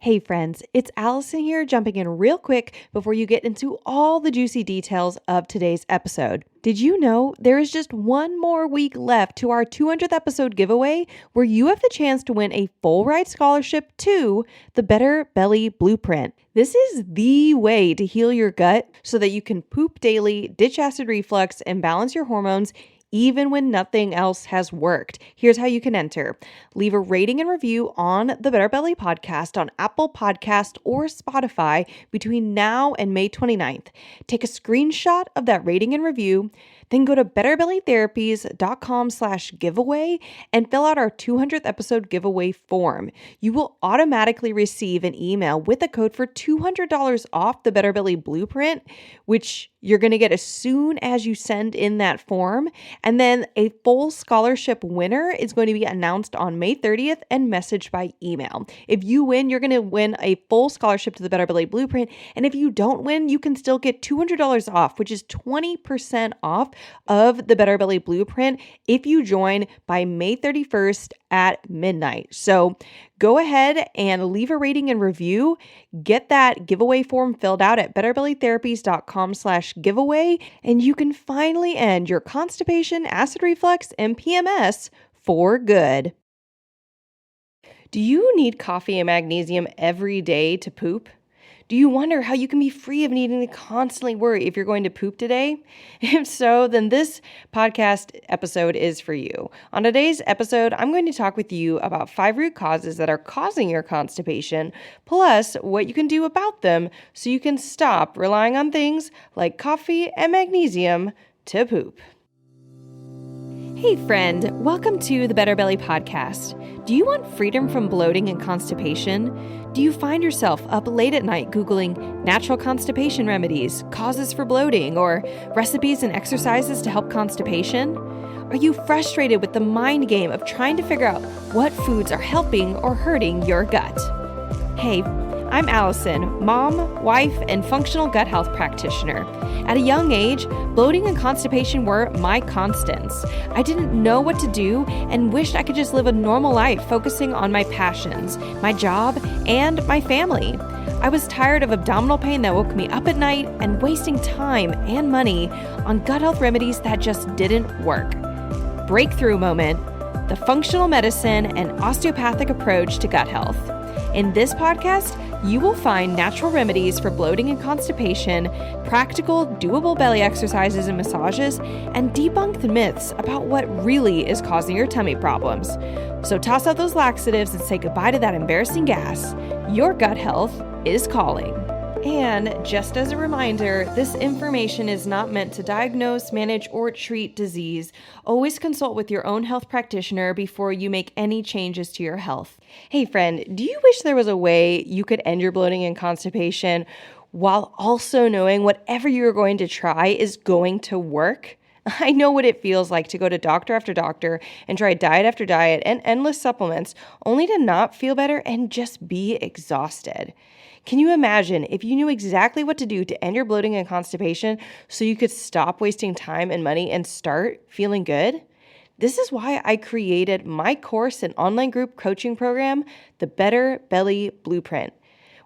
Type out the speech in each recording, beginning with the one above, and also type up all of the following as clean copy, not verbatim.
Hey friends, it's Allison here, jumping in real quick before you get into all the juicy details of today's episode. Did you know there is just one more week left to our 200th episode giveaway where you have the chance to win a full ride scholarship to the Better Belly Blueprint? This is the way to heal your gut so that you can poop daily, ditch acid reflux, and balance your hormones even when nothing else has worked. Here's how you can enter. Leave a rating and review on the Better Belly podcast on Apple Podcast or Spotify between now and May 29th. Take a screenshot of that rating and review, then go to betterbellytherapies.com/giveaway and fill out our 200th episode giveaway form. You will automatically receive an email with a code for $200 off the Better Belly Blueprint, which you're going to get as soon as you send in that form. And then a full scholarship winner is going to be announced on May 30th and messaged by email. If you win, you're going to win a full scholarship to the Better Belly Blueprint. And if you don't win, you can still get $200 off, which is 20% off of the Better Belly Blueprint if you join by May 31st at midnight. So go ahead and leave a rating and review. Get that giveaway form filled out at betterbellytherapies.com/giveaway, and you can finally end your constipation, acid reflux, and PMS for good. Do you need coffee and magnesium every day to poop? Do you wonder how you can be free of needing to constantly worry if you're going to poop today? If so, then this podcast episode is for you. On today's episode, I'm going to talk with you about 5 root causes that are causing your constipation, plus what you can do about them so you can stop relying on things like coffee and magnesium to poop. Hey friend, welcome to the Better Belly podcast. Do you want freedom from bloating and constipation? Do you find yourself up late at night Googling natural constipation remedies, causes for bloating, or recipes and exercises to help constipation? Are you frustrated with the mind game of trying to figure out what foods are helping or hurting your gut? Hey, I'm Allison, mom, wife, and functional gut health practitioner. At a young age, bloating and constipation were my constants. I didn't know what to do and wished I could just live a normal life focusing on my passions, my job, and my family. I was tired of abdominal pain that woke me up at night and wasting time and money on gut health remedies that just didn't work. Breakthrough moment, the functional medicine and osteopathic approach to gut health. In this podcast, you will find natural remedies for bloating and constipation, practical, doable belly exercises and massages, and debunk the myths about what really is causing your tummy problems. So toss out those laxatives and say goodbye to that embarrassing gas. Your gut health is calling. And just as a reminder, this information is not meant to diagnose, manage, or treat disease. Always consult with your own health practitioner before you make any changes to your health. Hey friend, do you wish there was a way you could end your bloating and constipation while also knowing whatever you're going to try is going to work? I know what it feels like to go to doctor after doctor and try diet after diet and endless supplements only to not feel better and just be exhausted. Can you imagine if you knew exactly what to do to end your bloating and constipation so you could stop wasting time and money and start feeling good? This is why I created my course and online group coaching program, the Better Belly Blueprint,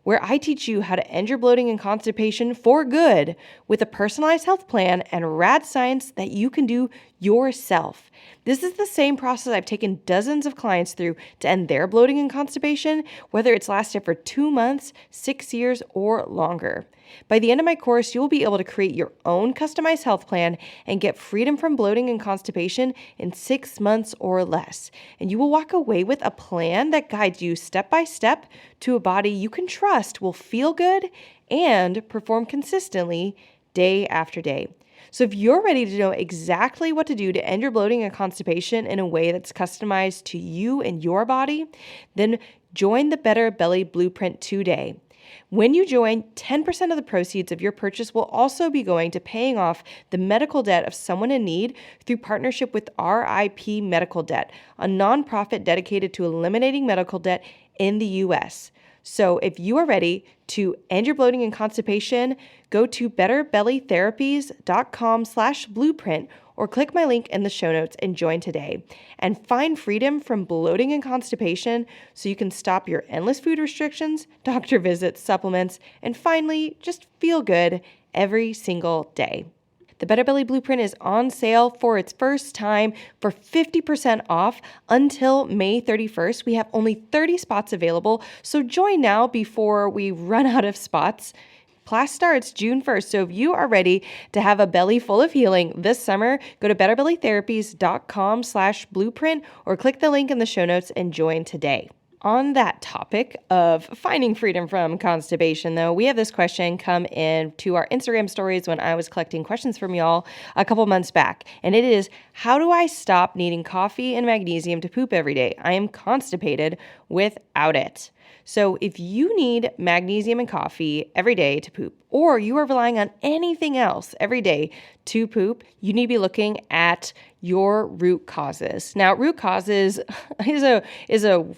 where I teach you how to end your bloating and constipation for good with a personalized health plan and rad science that you can do yourself. This is the same process I've taken dozens of clients through to end their bloating and constipation, whether it's lasted for 2 months, 6 years, or longer. By the end of my course, you will be able to create your own customized health plan and get freedom from bloating and constipation in 6 months or less. And you will walk away with a plan that guides you step by step to a body you can trust will feel good and perform consistently day after day. So if you're ready to know exactly what to do to end your bloating and constipation in a way that's customized to you and your body, then join the Better Belly Blueprint today. When you join, 10% of the proceeds of your purchase will also be going to paying off the medical debt of someone in need through partnership with RIP Medical Debt, a nonprofit dedicated to eliminating medical debt in the U.S. So if you are ready to end your bloating and constipation, go to betterbellytherapies.com/blueprint or click my link in the show notes and join today and find freedom from bloating and constipation so you can stop your endless food restrictions, doctor visits, supplements, and finally just feel good every single day. The Better Belly Blueprint is on sale for its first time for 50% off until May 31st. We have only 30 spots available, so join now before we run out of spots. Class starts June 1st, so if you are ready to have a belly full of healing this summer, go to betterbellytherapies.com/blueprint or click the link in the show notes and join today. On that topic of finding freedom from constipation, though, we have this question come in to our Instagram stories when I was collecting questions from y'all a couple months back. And it is, how do I stop needing coffee and magnesium to poop every day? I am constipated without it. So if you need magnesium and coffee every day to poop, or you are relying on anything else every day to poop, you need to be looking at your root causes. Now, root causes is a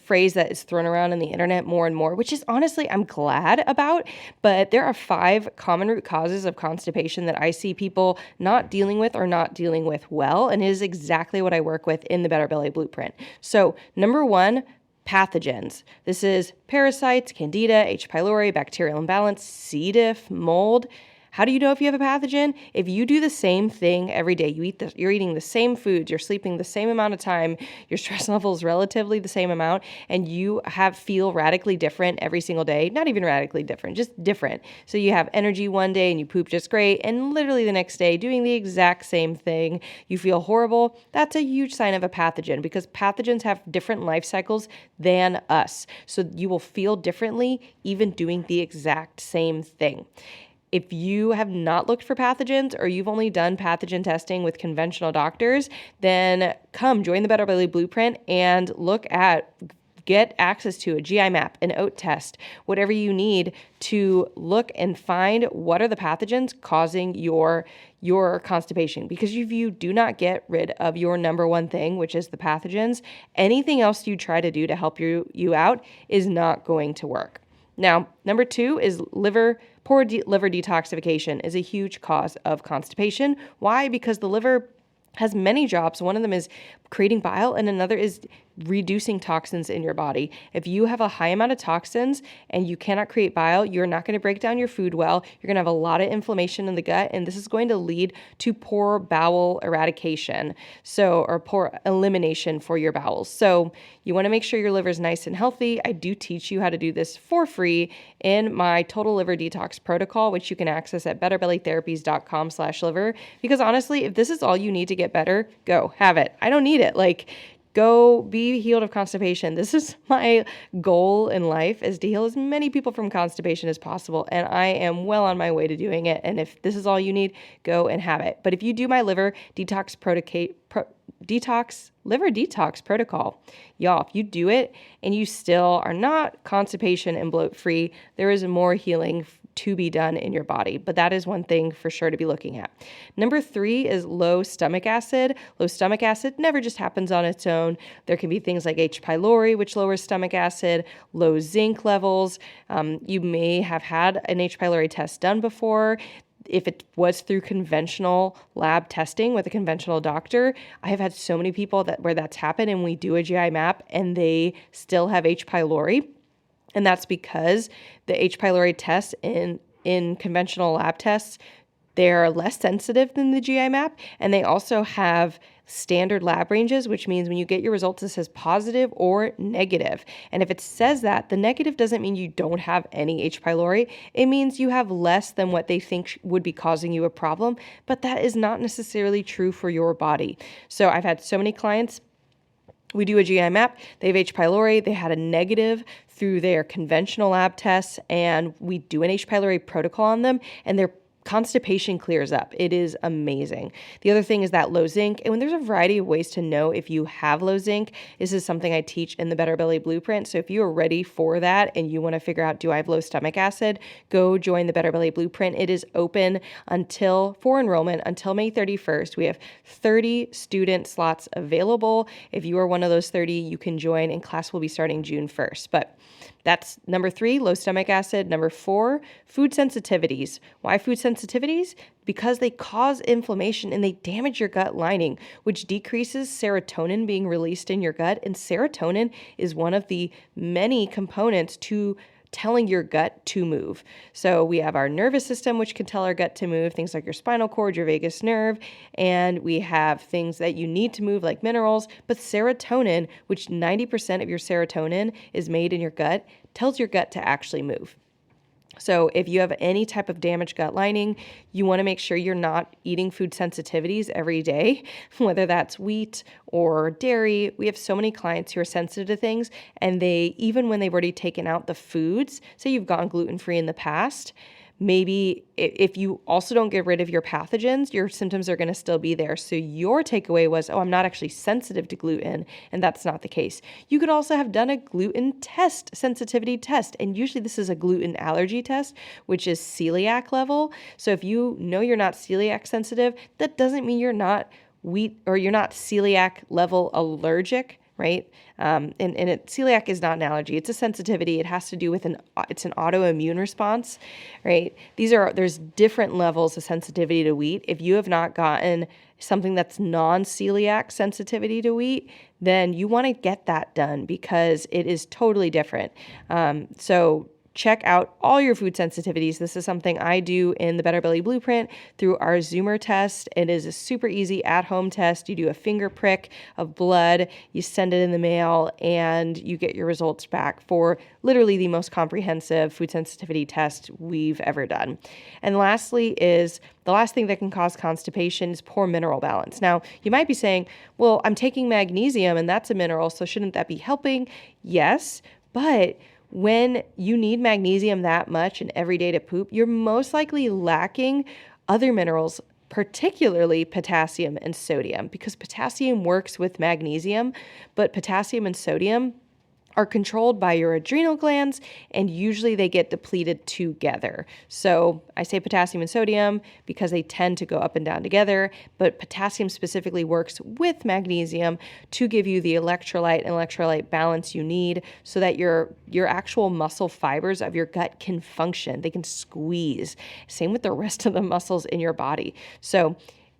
phrase that is thrown around in the internet more and more, which is honestly, I'm glad about, but there are 5 common root causes of constipation that I see people not dealing with or not dealing with well, and it is exactly what I work with in the Better Belly Blueprint. So, number 1, pathogens. This is parasites, candida, H. pylori, bacterial imbalance, C. diff, mold. How do you know if you have a pathogen? If you do the same thing every day, you're eating the same foods, you're sleeping the same amount of time, your stress level is relatively the same amount, and you feel radically different every single day, not even radically different, just different. So you have energy one day and you poop just great, and literally the next day doing the exact same thing, you feel horrible. That's a huge sign of a pathogen because pathogens have different life cycles than us. So you will feel differently even doing the exact same thing. If you have not looked for pathogens or you've only done pathogen testing with conventional doctors, then come join the Better Belly Blueprint and get access to a GI map, an oat test, whatever you need to look and find what are the pathogens causing your constipation. Because if you do not get rid of your number one thing, which is the pathogens, anything else you try to do to help you out is not going to work. Now, number 2 is poor liver detoxification is a huge cause of constipation. Why? Because the liver has many jobs. One of them is creating bile and another is reducing toxins in your body. If you have a high amount of toxins and you cannot create bile, you're not going to break down your food well. You're going to have a lot of inflammation in the gut, and this is going to lead to poor bowel eradication, or poor elimination for your bowels. So you want to make sure your liver is nice and healthy. I do teach you how to do this for free in my Total Liver Detox protocol, which you can access at betterbellytherapies.com/liver. Because honestly, if this is all you need to get better, go have it. I don't need it. Go be healed of constipation. This is my goal in life, is to heal as many people from constipation as possible. And I am well on my way to doing it. And if this is all you need, go and have it. But if you do my liver detox protocol, y'all, if you do it and you still are not constipation and bloat free, there is more healing to be done in your body. But that is one thing for sure to be looking at. Number 3 is low stomach acid. Low stomach acid never just happens on its own. There can be things like H. pylori, which lowers stomach acid, low zinc levels. You may have had an H. pylori test done before. If it was through conventional lab testing with a conventional doctor, I have had so many people where that's happened, and we do a GI map and they still have H. pylori. And that's because the H. pylori tests in conventional lab tests, they're less sensitive than the GI map, and they also have standard lab ranges, which means when you get your results, it says positive or negative. And if it says that, the negative doesn't mean you don't have any H. pylori. It means you have less than what they think would be causing you a problem, but that is not necessarily true for your body. So I've had so many clients. We do a GI map, they have H. pylori, they had a negative through their conventional lab tests, and we do an H. pylori protocol on them, and their constipation clears up. It is amazing. The other thing is that low zinc, and when there's a variety of ways to know if you have low zinc, this is something I teach in the Better Belly Blueprint. So if you are ready for that and you want to figure out, do I have low stomach acid, go join the Better Belly Blueprint. It is open for enrollment until May 31st. We have 30 student slots available. If you are one of those 30, you can join, and class will be starting June 1st. But That's number 3, low stomach acid. Number 4, food sensitivities. Why food sensitivities? Because they cause inflammation and they damage your gut lining, which decreases serotonin being released in your gut. And serotonin is one of the many components to telling your gut to move. So we have our nervous system, which can tell our gut to move, things like your spinal cord, your vagus nerve, and we have things that you need to move like minerals, but serotonin, which 90% of your serotonin is made in your gut, tells your gut to actually move. So if you have any type of damaged gut lining, you want to make sure you're not eating food sensitivities every day, whether that's wheat or dairy. We have so many clients who are sensitive to things, and even when they've already taken out the foods, say you've gone gluten-free in the past, maybe if you also don't get rid of your pathogens, your symptoms are going to still be there. So your takeaway was, oh, I'm not actually sensitive to gluten, and that's not the case. You could also have done a gluten test, sensitivity test, and usually this is a gluten allergy test, which is celiac level. So if you know you're not celiac sensitive, that doesn't mean you're not wheat or you're not celiac level allergic, right? Celiac is not an allergy. It's a sensitivity. It has to do with it's an autoimmune response, right? There's different levels of sensitivity to wheat. If you have not gotten something that's non-celiac sensitivity to wheat, then you want to get that done because it is totally different. So check out all your food sensitivities. This is something I do in the Better Belly Blueprint through our Zoomer test. It is a super easy at-home test. You do a finger prick of blood, you send it in the mail, and you get your results back for literally the most comprehensive food sensitivity test we've ever done. And lastly is the last thing that can cause constipation is poor mineral balance. Now, you might be saying, well, I'm taking magnesium and that's a mineral, so shouldn't that be helping? Yes, but when you need magnesium that much and every day to poop, you're most likely lacking other minerals, particularly potassium and sodium, because potassium works with magnesium, but potassium and sodium are controlled by your adrenal glands, and usually they get depleted together. So I say potassium and sodium because they tend to go up and down together, but potassium specifically works with magnesium to give you the electrolyte and electrolyte balance you need so that your actual muscle fibers of your gut can function. They can squeeze. Same with the rest of the muscles in your body. So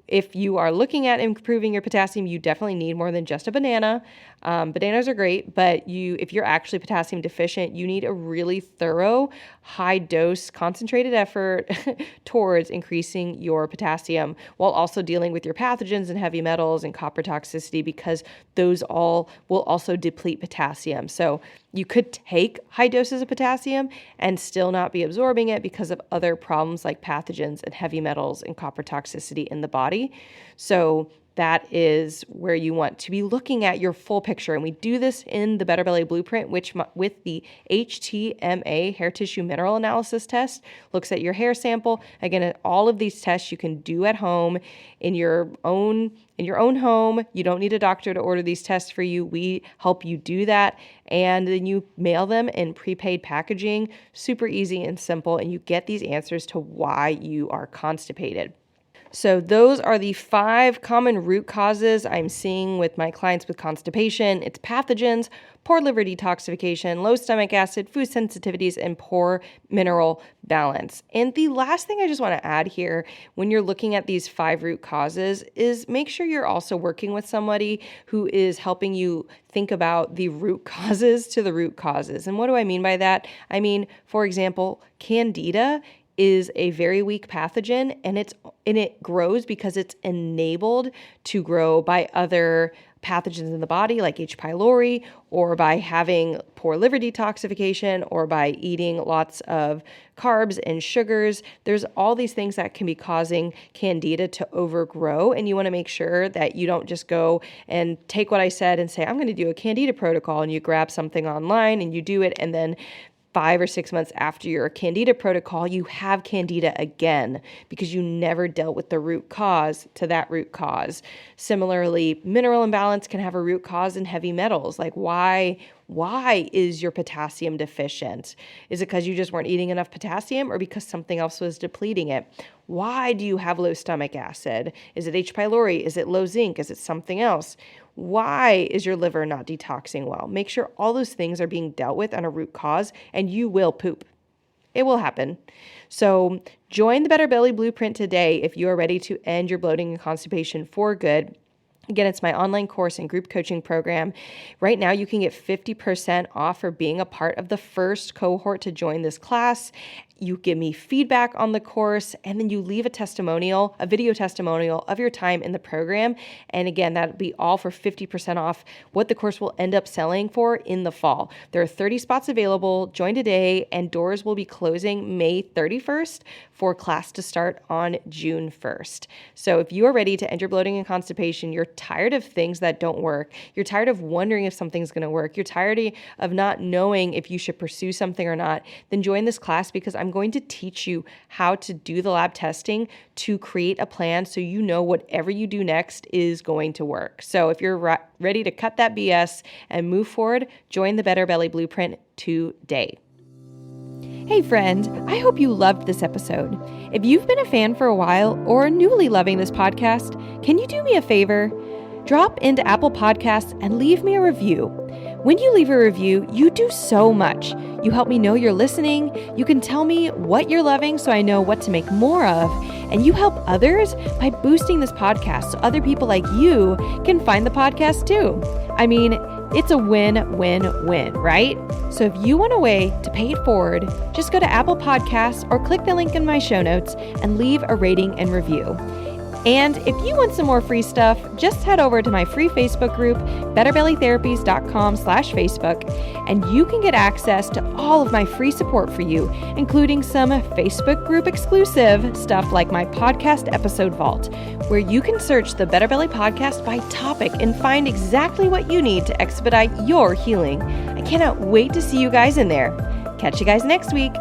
if you are looking at improving your potassium, you definitely need more than just a banana. Bananas are great, but if you're actually potassium deficient, you need a really thorough, high dose, concentrated effort towards increasing your potassium while also dealing with your pathogens and heavy metals and copper toxicity, because those all will also deplete potassium. So you could take high doses of potassium and still not be absorbing it because of other problems like pathogens and heavy metals and copper toxicity in the body. So that is where you want to be looking at your full picture. And we do this in the Better Belly Blueprint, which with the HTMA, hair tissue mineral analysis test, looks at your hair sample. Again, all of these tests you can do at home in your own home. You don't need a doctor to order these tests for you. We help you do that. And then you mail them in prepaid packaging, super easy and simple. And you get these answers to why you are constipated. So those are the 5 common root causes I'm seeing with my clients with constipation. It's pathogens, poor liver detoxification, low stomach acid, food sensitivities, and poor mineral balance. And the last thing I just want to add here when you're looking at these 5 root causes is make sure you're also working with somebody who is helping you think about the root causes to the root causes. And what do I mean by that? I mean, for example, Candida is a very weak pathogen, and it grows because it's enabled to grow by other pathogens in the body like H. pylori, or by having poor liver detoxification, or by eating lots of carbs and sugars. There's all these things that can be causing Candida to overgrow, and you want to make sure that you don't just go and take what I said and say, I'm going to do a Candida protocol, and you grab something online and you do it, and then 5 or 6 months after your Candida protocol, you have Candida again because you never dealt with the root cause to that root cause. Similarly, mineral imbalance can have a root cause in heavy metals. Like why Why is your potassium deficient? Is it because you just weren't eating enough potassium or because something else was depleting it? Why do you have low stomach acid? Is it H. pylori? Is it low zinc? Is it something else? Why is your liver not detoxing well? Make sure all those things are being dealt with on a root cause, and you will poop. It will happen. So join the Better Belly Blueprint today if you are ready to end your bloating and constipation for good. Again, it's my online course and group coaching program. Right now, you can get 50% off for being a part of the first cohort to join this class. You give me feedback on the course, and then you leave a testimonial, a video testimonial of your time in the program. And again, that'll be all for 50% off what the course will end up selling for in the fall. There are 30 spots available. Join today, and doors will be closing May 31st for class to start on June 1st. So if you are ready to end your bloating and constipation, you're tired of things that don't work, you're tired of wondering if something's going to work, you're tired of not knowing if you should pursue something or not, then join this class, because I'm going to teach you how to do the lab testing to create a plan so you know whatever you do next is going to work. So if you're ready to cut that BS and move forward, join the Better Belly Blueprint today. Hey friend, I hope you loved this episode. If you've been a fan for a while or newly loving this podcast, can you do me a favor? Drop into Apple Podcasts and leave me a review. When you leave a review, you do so much. You help me know you're listening. You can tell me what you're loving so I know what to make more of. And you help others by boosting this podcast so other people like you can find the podcast too. I mean, it's a win-win-win, right? So if you want a way to pay it forward, just go to Apple Podcasts or click the link in my show notes and leave a rating and review. And if you want some more free stuff, just head over to my free Facebook group, betterbellytherapies.com/Facebook, and you can get access to all of my free support for you, including some Facebook group exclusive stuff like my podcast episode vault, where you can search the Better Belly podcast by topic and find exactly what you need to expedite your healing. I cannot wait to see you guys in there. Catch you guys next week.